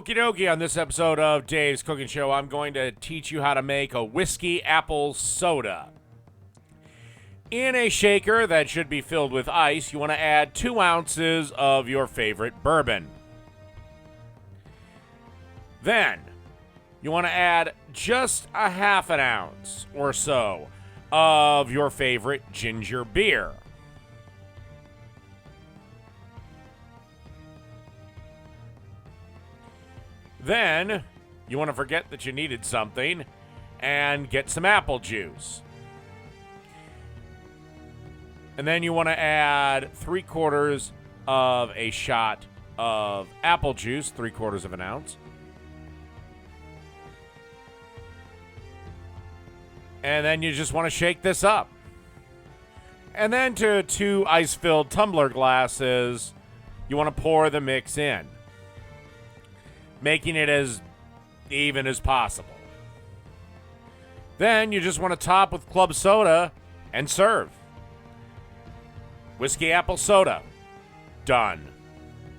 Okie dokie, on this episode of Dave's Cooking Show, I'm going to teach you how to make a whiskey apple soda. In a shaker that should be filled with ice, you want to add 2 ounces of your favorite bourbon. Then, you want to add just a half an ounce or so of your favorite ginger beer. Then, you want to forget that you needed something and get some apple juice. And then you want to add 3/4 of a shot of apple juice, 3/4 of an ounce. And then you just want to shake this up. And then to 2 ice-filled tumbler glasses, you want to pour the mix in, making it as even as possible. Then you just want to top with club soda and serve. Whiskey apple soda. Done.